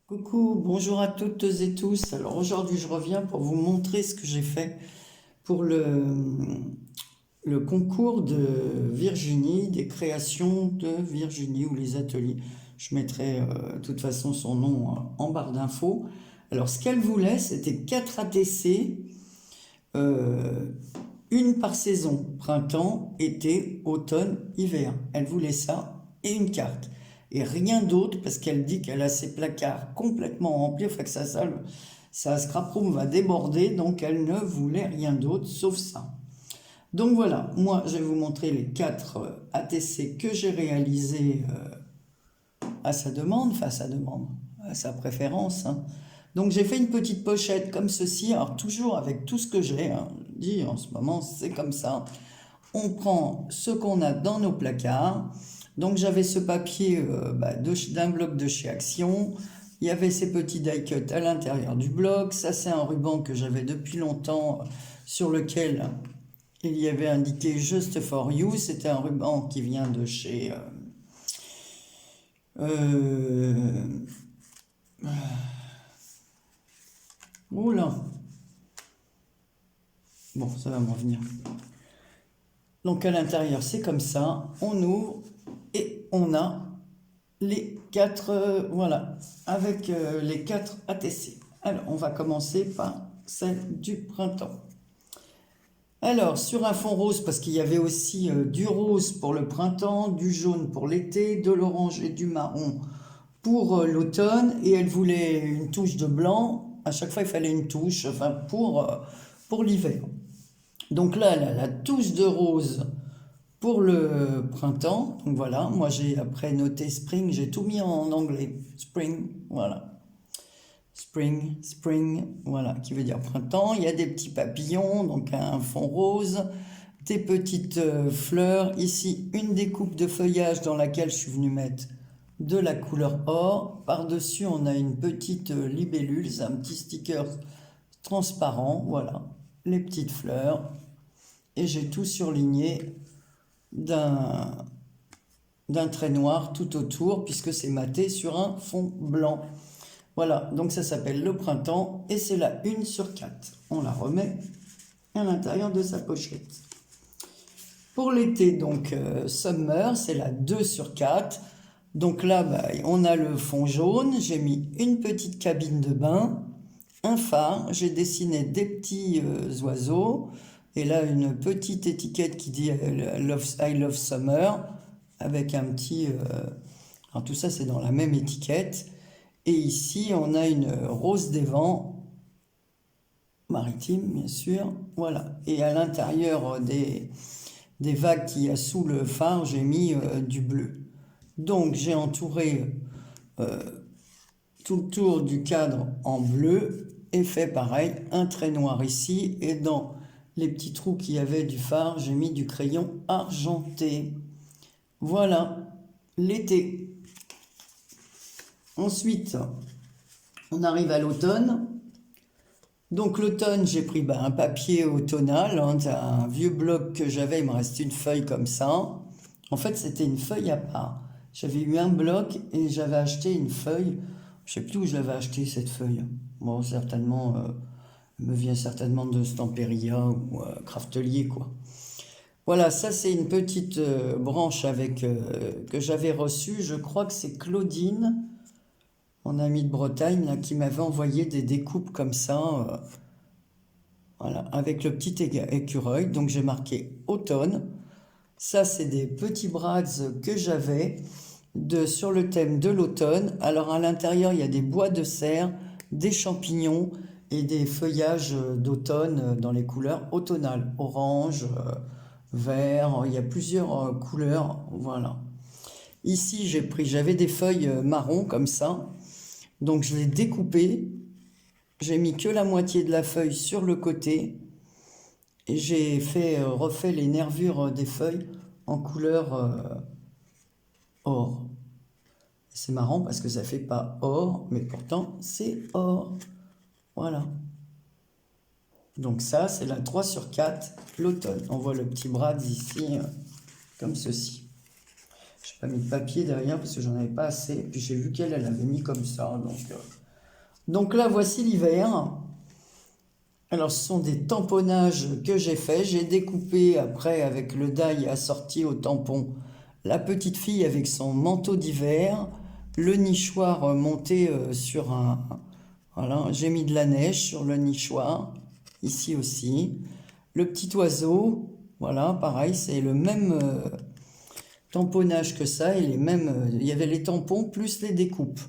Coucou, bonjour à toutes et tous. Alors aujourd'hui, je reviens pour vous montrer ce que j'ai fait pour le concours de Virginie, des créations de Virginie ou les ateliers. Je mettrai de toute façon son nom en barre d'infos. Alors ce qu'elle voulait, c'était 4 ATC, une par saison, printemps, été, automne, hiver. Elle voulait ça et une carte. Et rien d'autre parce qu'elle dit qu'elle a ses placards complètement remplis, enfin que sa scrap-room va déborder, donc elle ne voulait rien d'autre sauf ça. Donc voilà, moi je vais vous montrer les 4 ATC que j'ai réalisés à sa demande, enfin à sa demande, à sa préférence, hein. Donc j'ai fait une petite pochette comme ceci, alors toujours avec tout ce que j'ai, hein. Je dis en ce moment c'est comme ça. On prend ce qu'on a dans nos placards. Donc j'avais ce papier d'un bloc de chez Action. Il y avait ces petits die cuts à l'intérieur du bloc. Ça c'est un ruban que j'avais depuis longtemps sur lequel il y avait indiqué Just for You. C'était un ruban qui vient de chez... Oula. Bon, ça va m'en venir. Donc à l'intérieur, c'est comme ça. On ouvre et on a les 4, voilà, avec les 4 ATC. Alors, on va commencer par celle du printemps. Alors, sur un fond rose, parce qu'il y avait aussi du rose pour le printemps, du jaune pour l'été, de l'orange et du marron pour l'automne, et elle voulait une touche de blanc. À chaque fois, il fallait une touche, enfin, pour l'hiver. Donc là, elle a la touche de rose pour le printemps. Donc voilà, moi j'ai après noté spring, j'ai tout mis en anglais. Spring, voilà. Spring, voilà, qui veut dire printemps. Il y a des petits papillons, donc un fond rose, des petites fleurs. Ici, une découpe de feuillage dans laquelle je suis venu mettre de la couleur or. Par-dessus, on a une petite libellule, un petit sticker transparent, voilà, les petites fleurs. Et j'ai tout surligné d'un trait noir tout autour, puisque c'est maté sur un fond blanc. Voilà, donc ça s'appelle le printemps, et c'est la 1 sur 4. On la remet à l'intérieur de sa pochette. Pour l'été, donc Summer, c'est la 2 sur 4. Donc là, on a le fond jaune, j'ai mis une petite cabine de bain, un phare, j'ai dessiné des petits oiseaux, et là une petite étiquette qui dit I love summer, avec un petit... alors tout ça c'est dans la même étiquette. Et ici on a une rose des vents, maritime bien sûr, voilà. Et à l'intérieur des vagues qu'il y a sous le phare, j'ai mis du bleu. Donc j'ai entouré tout le tour du cadre en bleu et fait pareil, un trait noir ici, et dans les petits trous qu'il y avait du phare, j'ai mis du crayon argenté. Voilà, l'été. Ensuite, on arrive à l'automne. Donc l'automne, j'ai pris un papier automnal, hein, un vieux bloc que j'avais, il me reste une feuille comme ça. En fait, c'était une feuille à part. J'avais eu un bloc et j'avais acheté une feuille. Je sais plus où je l'avais acheté cette feuille. Bon, certainement, elle me vient certainement de Stamperia ou Craftelier, quoi. Voilà, ça c'est une petite branche que j'avais reçue. Je crois que c'est Claudine, mon amie de Bretagne, là, qui m'avait envoyé des découpes comme ça. Voilà, avec le petit écureuil. Donc j'ai marqué automne. Ça, c'est des petits brads que j'avais sur le thème de l'automne. Alors à l'intérieur, il y a des bois de serre, des champignons et des feuillages d'automne dans les couleurs automnales. Orange, vert, il y a plusieurs couleurs. Voilà. Ici, j'avais des feuilles marron comme ça. Donc je l'ai découpé. J'ai mis que la moitié de la feuille sur le côté. Et j'ai refait les nervures des feuilles en couleur or. C'est marrant parce que ça fait pas or, mais pourtant c'est or. Voilà. Donc ça, c'est la 3 sur 4, l'automne. On voit le petit bras ici. comme ceci. Je n'ai pas mis de papier derrière parce que j'en avais pas assez. Puis j'ai vu qu'elle avait mis comme ça. Donc là, voici l'hiver. Alors, ce sont des tamponnages que j'ai faits. J'ai découpé après avec le die assorti au tampon la petite fille avec son manteau d'hiver, le nichoir monté sur un... Voilà, j'ai mis de la neige sur le nichoir, ici aussi. Le petit oiseau, voilà, pareil, c'est le même tamponnage que ça. Et les mêmes, il y avait les tampons plus les découpes.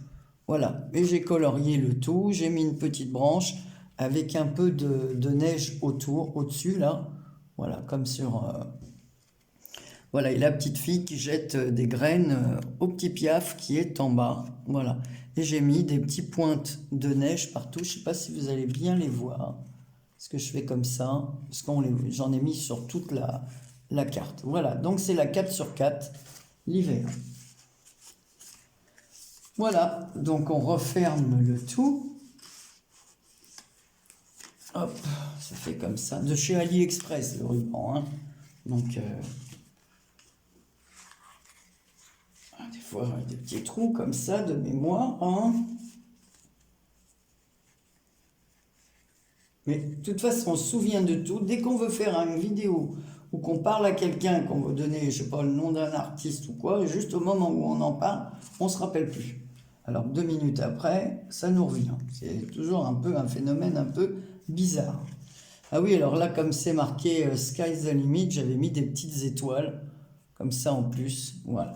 Voilà, et j'ai colorié le tout. J'ai mis une petite branche avec un peu de neige autour, au-dessus, là. Voilà, comme sur... Voilà, et la petite fille qui jette des graines au petit piaf qui est en bas. Voilà, et j'ai mis des petits pointes de neige partout. Je ne sais pas si vous allez bien les voir. Ce que je fais comme ça, parce que j'en ai mis sur toute la carte. Voilà, donc c'est la 4 sur 4, l'hiver. Voilà, donc on referme le tout. Hop, ça fait comme ça. De chez AliExpress, le ruban. Hein. Donc, des fois, des petits trous comme ça de mémoire. Hein. Mais de toute façon, on se souvient de tout. Dès qu'on veut faire une vidéo ou qu'on parle à quelqu'un, qu'on veut donner, je sais pas, le nom d'un artiste ou quoi, juste au moment où on en parle, on ne se rappelle plus. Alors 2 minutes après, ça nous revient. C'est toujours un peu un phénomène un peu bizarre. Ah oui, alors là, comme c'est marqué Sky's the Limit, j'avais mis des petites étoiles, comme ça en plus, voilà.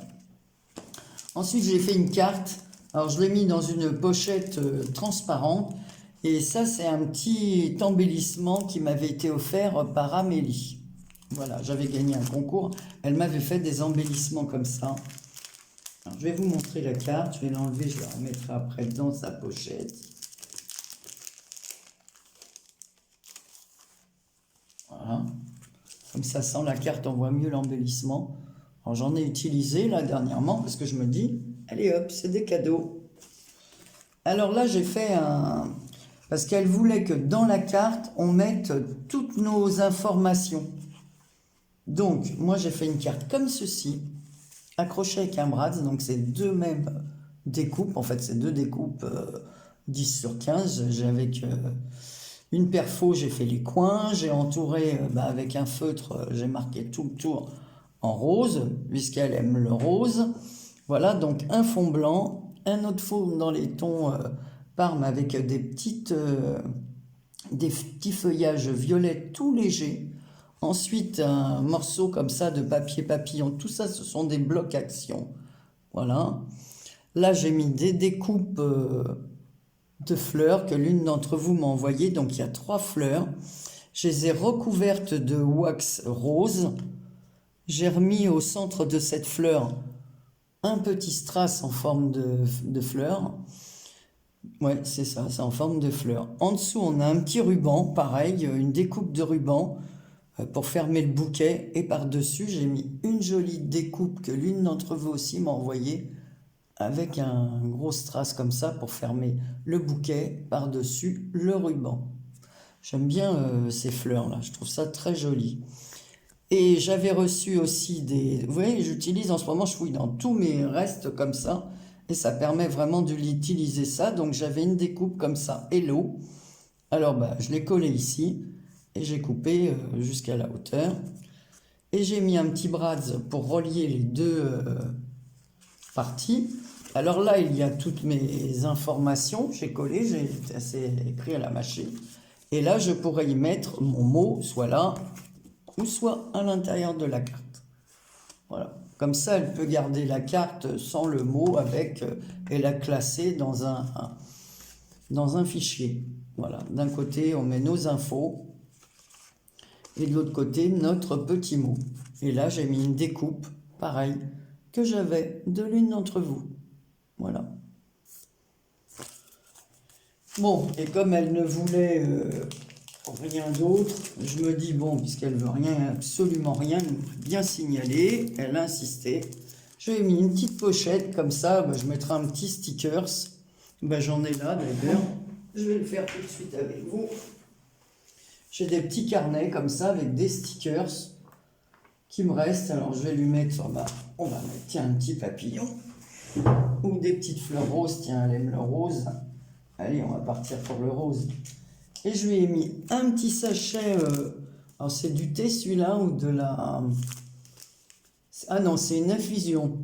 Ensuite, j'ai fait une carte. Alors, je l'ai mis dans une pochette transparente. Et ça, c'est un petit embellissement qui m'avait été offert par Amélie. Voilà, j'avais gagné un concours. Elle m'avait fait des embellissements comme ça. Alors, je vais vous montrer la carte. Je vais l'enlever, je la remettrai après dans sa pochette. Voilà. Comme ça, sans la carte, on voit mieux l'embellissement. Alors, j'en ai utilisé là dernièrement parce que je me dis, allez hop, c'est des cadeaux. Alors là, j'ai fait un... Parce qu'elle voulait que dans la carte, on mette toutes nos informations. Donc, moi, j'ai fait une carte comme ceci, accrochée avec un bras. Donc, c'est deux mêmes découpes. En fait, c'est deux découpes 10 sur 15. J'ai avec une perfo, j'ai fait les coins. J'ai entouré avec un feutre, j'ai marqué tout le tour en rose, puisqu'elle aime le rose. Voilà, donc un fond blanc, un autre fond dans les tons parme avec des petits feuillages violets tout légers. Ensuite, un morceau comme ça de papier papillon. Tout ça, ce sont des blocs actions. Voilà. Là, j'ai mis des découpes de fleurs que l'une d'entre vous m'a envoyé. Donc, il y a 3 fleurs. Je les ai recouvertes de wax rose. J'ai remis au centre de cette fleur un petit strass en forme de fleur. Ouais, c'est ça, c'est en forme de fleur. En dessous, on a un petit ruban, pareil, une découpe de ruban pour fermer le bouquet. Et par-dessus, j'ai mis une jolie découpe que l'une d'entre vous aussi m'a envoyée avec un gros strass comme ça pour fermer le bouquet par-dessus le ruban. J'aime bien ces fleurs-là, je trouve ça très joli. Et j'avais reçu aussi des... Vous voyez, j'utilise en ce moment, je fouille dans tous mes restes comme ça. Et ça permet vraiment de l'utiliser ça. Donc j'avais une découpe comme ça, Hello. Alors je l'ai collé ici. Et j'ai coupé jusqu'à la hauteur. Et j'ai mis un petit brads pour relier les deux parties. Alors là, il y a toutes mes informations. J'ai collé, j'ai assez écrit à la machine. Et là, je pourrais y mettre mon mot, soit là, ou soit à l'intérieur de la carte. Voilà. Comme ça, elle peut garder la carte sans le mot avec et la classer dans un fichier. Voilà. D'un côté, on met nos infos et de l'autre côté, notre petit mot. Et là, j'ai mis une découpe, pareil, que j'avais de l'une d'entre vous. Voilà. Bon, et comme elle ne voulait rien d'autre, je me dis, bon, puisqu'elle veut rien, absolument rien, bien signaler, elle a insisté. Je lui ai mis une petite pochette, comme ça, je mettrai un petit stickers. J'en ai là, d'ailleurs. Je vais le faire tout de suite avec vous. J'ai des petits carnets, comme ça, avec des stickers, qui me reste. Alors, je vais lui mettre, on va mettre, tiens, un petit papillon ou des petites fleurs roses. Tiens, elle aime le rose. Allez, on va partir pour le rose. Et je lui ai mis un petit sachet, alors c'est du thé celui-là ou de la... Ah non, c'est une infusion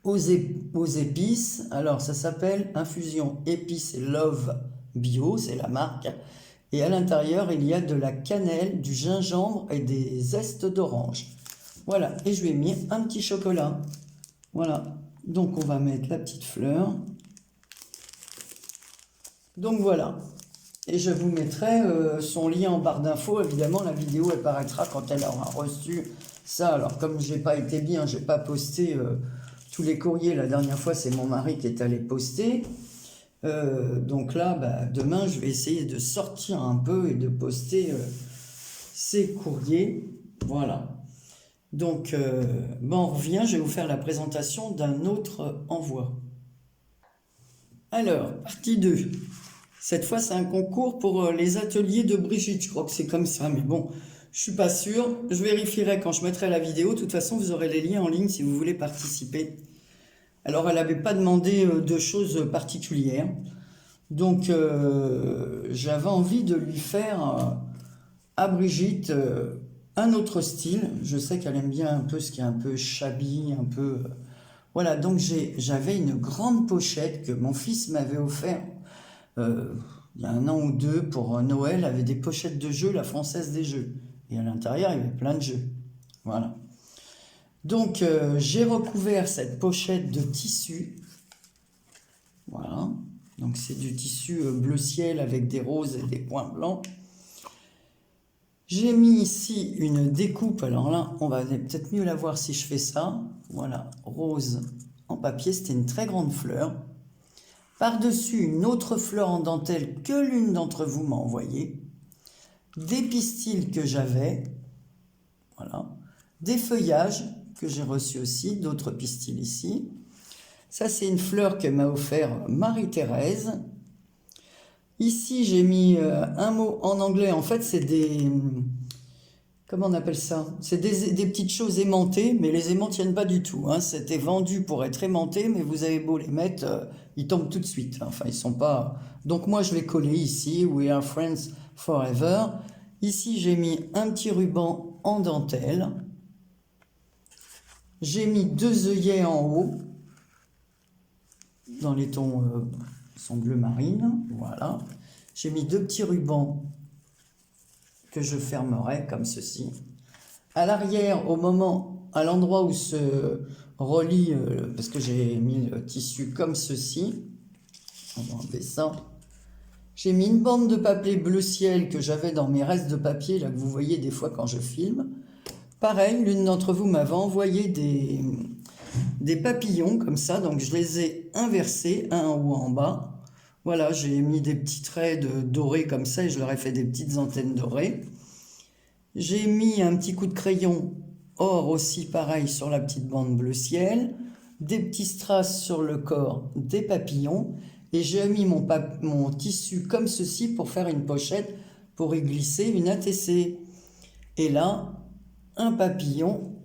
aux épices. Alors, ça s'appelle Infusion Épices et Love Bio, c'est la marque. Et à l'intérieur, il y a de la cannelle, du gingembre et des zestes d'orange. Voilà, et je lui ai mis un petit chocolat. Voilà, donc on va mettre la petite fleur. Donc voilà, et je vous mettrai son lien en barre d'infos. Évidemment, la vidéo, elle paraîtra quand elle aura reçu ça. Alors, comme je n'ai pas été bien, je n'ai pas posté tous les courriers. La dernière fois, c'est mon mari qui est allé poster. Donc là, demain, je vais essayer de sortir un peu et de poster ces courriers. Voilà. Donc, on revient. Je vais vous faire la présentation d'un autre envoi. Alors, partie 2. Cette fois, c'est un concours pour les ateliers de Brigitte. Je crois que c'est comme ça, mais bon, je suis pas sûr. Je vérifierai quand je mettrai la vidéo. De toute façon, vous aurez les liens en ligne si vous voulez participer. Alors, elle n'avait pas demandé de choses particulières. Donc, j'avais envie de lui faire à Brigitte un autre style. Je sais qu'elle aime bien un peu ce qui est un peu shabby, un peu... Voilà, donc j'avais une grande pochette que mon fils m'avait offert il y a 1 an ou 2 pour Noël, avec des pochettes de jeux, la Française des Jeux. Et à l'intérieur, il y avait plein de jeux. Voilà. Donc, j'ai recouvert cette pochette de tissu. Voilà. Donc, c'est du tissu bleu ciel avec des roses et des points blancs. J'ai mis ici une découpe. Alors là, on va peut-être mieux la voir si je fais ça. Voilà, rose en papier. C'était une très grande fleur. Par-dessus, une autre fleur en dentelle que l'une d'entre vous m'a envoyé. Des pistils que j'avais. Voilà. Des feuillages que j'ai reçus aussi. D'autres pistils ici. Ça, c'est une fleur que m'a offert Marie-Thérèse. Ici, j'ai mis un mot en anglais. En fait, c'est des... Comment on appelle ça? C'est des petites choses aimantées, mais les aimants ne tiennent pas du tout. Hein. C'était vendu pour être aimanté, mais vous avez beau les mettre, ils tombent tout de suite. Hein. Enfin, ils sont pas... Donc moi, je vais coller ici, We are friends forever. Ici, j'ai mis un petit ruban en dentelle. J'ai mis 2 œillets en haut, dans les tons sont bleu marine. Voilà. J'ai mis 2 petits rubans que je fermerai comme ceci. À l'arrière, à l'endroit où se relie, parce que j'ai mis le tissu comme ceci, on va enlever ça. J'ai mis une bande de papier bleu ciel que j'avais dans mes restes de papier, là que vous voyez des fois quand je filme. Pareil, l'une d'entre vous m'avait envoyé des papillons comme ça, donc je les ai inversés, un en haut, en bas. Voilà, j'ai mis des petits traits dorés comme ça et je leur ai fait des petites antennes dorées. J'ai mis un petit coup de crayon or aussi, pareil, sur la petite bande bleu ciel. Des petits strass sur le corps, des papillons. Et j'ai mis mon tissu comme ceci pour faire une pochette, pour y glisser une ATC. Et là, un papillon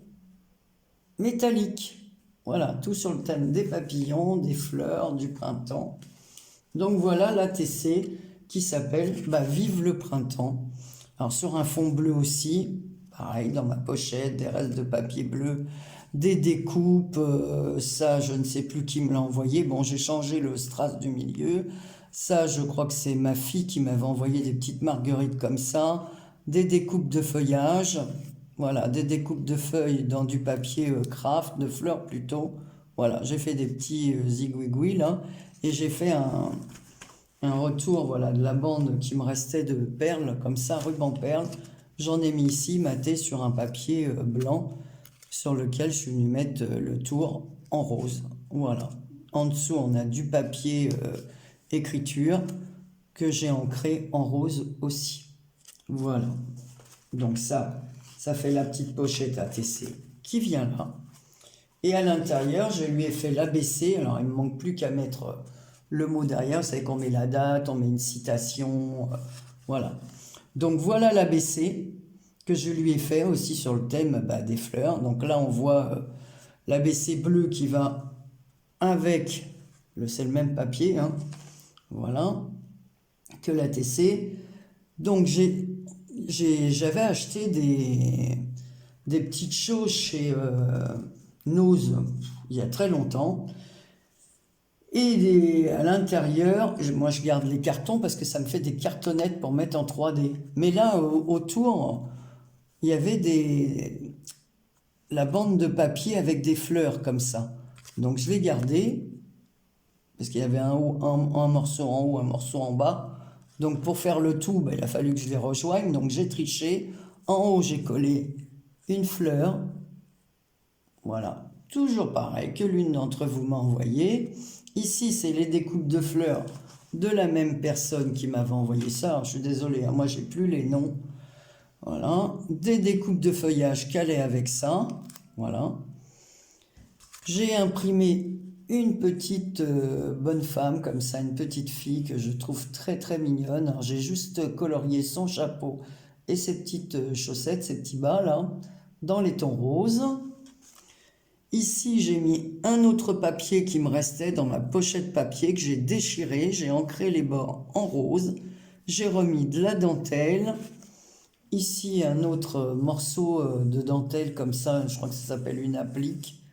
métallique. Voilà, tout sur le thème des papillons, des fleurs, du printemps. Donc voilà l'ATC qui s'appelle Vive le printemps. Alors sur un fond bleu aussi, pareil dans ma pochette, des restes de papier bleu, des découpes, ça je ne sais plus qui me l'a envoyé. Bon, j'ai changé le strass du milieu. Ça, je crois que c'est ma fille qui m'avait envoyé des petites marguerites comme ça, des découpes de feuillage. Voilà, des découpes de feuilles dans du papier craft, de fleurs plutôt. Voilà, j'ai fait des petits zigouigouis là. Et j'ai fait un retour, voilà, de la bande qui me restait de perles, comme ça, ruban perles. J'en ai mis ici, maté sur un papier blanc, sur lequel je suis venu mettre le tour en rose. Voilà. En dessous, on a du papier écriture que j'ai ancré en rose aussi. Voilà. Donc ça fait la petite pochette ATC qui vient là. Et à l'intérieur, je lui ai fait l'ABC. Alors, il ne me manque plus qu'à mettre le mot derrière. Vous savez qu'on met la date, on met une citation. Voilà. Donc, voilà l'ABC. que je lui ai fait aussi sur le thème des fleurs. Donc là, on voit l'ABC bleu qui va avec, c'est le même papier, hein, voilà, que la TC. Donc j'avais acheté des petites choses chez Nose il y a très longtemps. Et à l'intérieur, moi je garde les cartons parce que ça me fait des cartonnettes pour mettre en 3D. Mais là, autour, il y avait la bande de papier avec des fleurs comme ça. Donc je l'ai gardé, parce qu'il y avait un morceau en haut, un morceau en bas. Donc pour faire le tout, il a fallu que je les rejoigne. Donc j'ai triché. En haut, j'ai collé une fleur. Voilà, toujours pareil que l'une d'entre vous m'a envoyé. Ici, c'est les découpes de fleurs de la même personne qui m'avait envoyé ça. Alors, je suis désolé, hein, moi, j'ai plus les noms. Voilà, des découpes de feuillage calées avec ça. Voilà. J'ai imprimé une petite bonne femme, comme ça, une petite fille que je trouve très très mignonne. Alors, j'ai juste colorié son chapeau et ses petites chaussettes, ses petits bas là, dans les tons roses. Ici, j'ai mis un autre papier qui me restait dans ma pochette papier que j'ai déchiré. J'ai ancré les bords en rose. J'ai remis de la dentelle. Ici, un autre morceau de dentelle comme ça. Je crois que ça s'appelle une applique.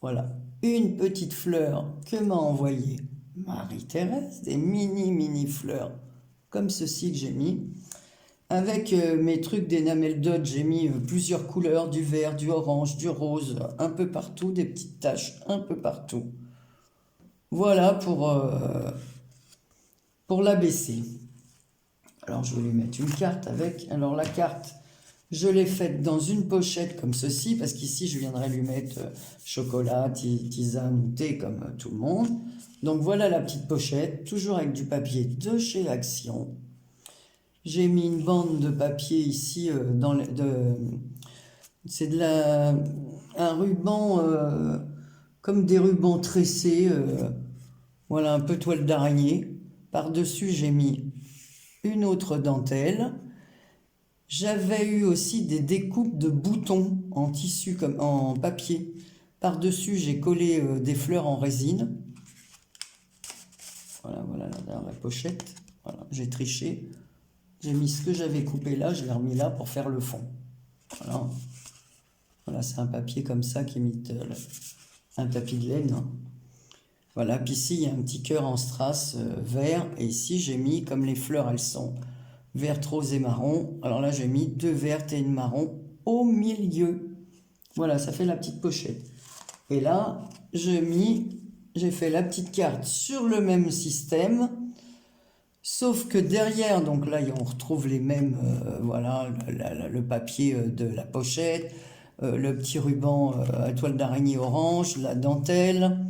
Voilà. Une petite fleur que m'a envoyée Marie-Thérèse. Des mini fleurs comme ceci que j'ai mis. Avec mes trucs d'Enamel Dot, j'ai mis plusieurs couleurs, du vert, du orange, du rose, un peu partout, des petites taches un peu partout. Voilà pour l'ABC. Alors je vais lui mettre une carte avec. Alors la carte, je l'ai faite dans une pochette comme ceci, parce qu'ici je viendrai lui mettre chocolat, tisane ou thé comme tout le monde. Donc voilà la petite pochette, toujours avec du papier de chez Action. J'ai mis une bande de papier ici, c'est un ruban, comme des rubans tressés, voilà, un peu toile d'araignée. Par-dessus, j'ai mis une autre dentelle. J'avais eu aussi des découpes de boutons en tissu, comme en papier. Par-dessus, j'ai collé des fleurs en résine. Voilà la pochette. Voilà, j'ai triché. J'ai mis ce que j'avais coupé là, je l'ai remis là pour faire le fond. Voilà, c'est un papier comme ça qui imite un tapis de laine. Voilà, puis ici, il y a un petit cœur en strass vert. Et ici, j'ai mis, comme les fleurs, elles sont vertes, roses et marron. Alors là, j'ai mis 2 vertes et une marron au milieu. Voilà, ça fait la petite pochette. Et là, j'ai fait la petite carte sur le même système. Sauf que derrière, donc là, on retrouve les mêmes, voilà, le papier de la pochette, le petit ruban à toile d'araignée orange, la dentelle.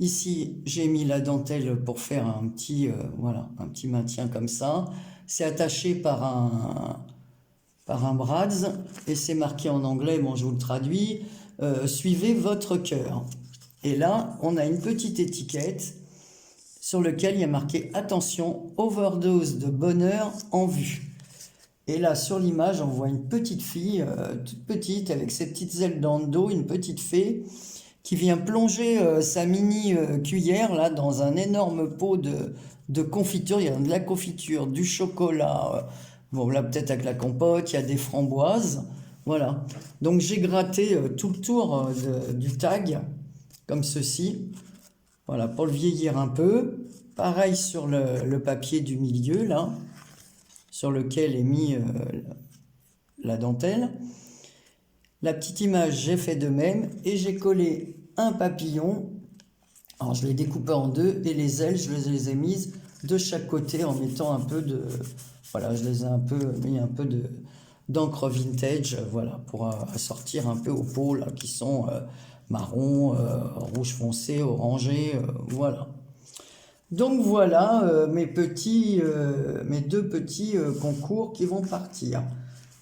Ici, j'ai mis la dentelle pour faire un petit, voilà, un petit maintien comme ça. C'est attaché par un brads et c'est marqué en anglais, bon, je vous le traduis, suivez votre cœur. Et là, on a une petite étiquette sur lequel il y a marqué « Attention, overdose de bonheur en vue ». Et là, sur l'image, on voit une petite fille, toute petite, avec ses petites ailes dans le dos, une petite fée, qui vient plonger sa mini cuillère là, dans un énorme pot de confiture. Il y a de la confiture, du chocolat, bon là peut-être avec la compote, il y a des framboises. Voilà. Donc j'ai gratté tout le tour du tag, comme ceci. Voilà, pour le vieillir un peu. Pareil sur le papier du milieu, là, sur lequel est mis la dentelle. La petite image, j'ai fait de même. Et j'ai collé un papillon. Alors, je l'ai découpé en deux. Et les ailes, je les ai mises de chaque côté en mettant un peu de... Voilà, je les ai mis un peu d'encre vintage, voilà, pour assortir un peu aux peaux, là, qui sont... marron, rouge foncé, orangé, voilà. Donc voilà mes deux petits concours qui vont partir.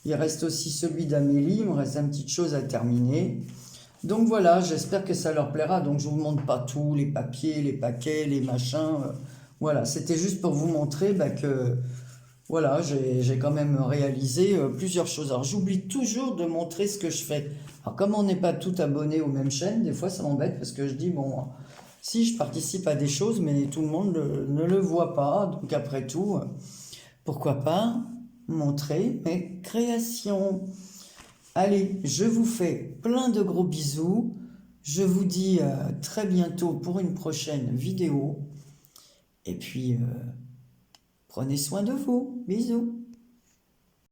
Il reste aussi celui d'Amélie, il me reste une petite chose à terminer. Donc voilà, j'espère que ça leur plaira. Donc je ne vous montre pas tout, les papiers, les paquets, les machins. Voilà, c'était juste pour vous montrer que voilà, j'ai quand même réalisé plusieurs choses. Alors j'oublie toujours de montrer ce que je fais. Alors comme on n'est pas tout abonné aux mêmes chaînes, des fois ça m'embête parce que je dis, bon, si je participe à des choses, mais tout le monde ne le voit pas. Donc après tout, pourquoi pas montrer mes créations. Allez, je vous fais plein de gros bisous. Je vous dis à très bientôt pour une prochaine vidéo. Et puis, prenez soin de vous. Bisous.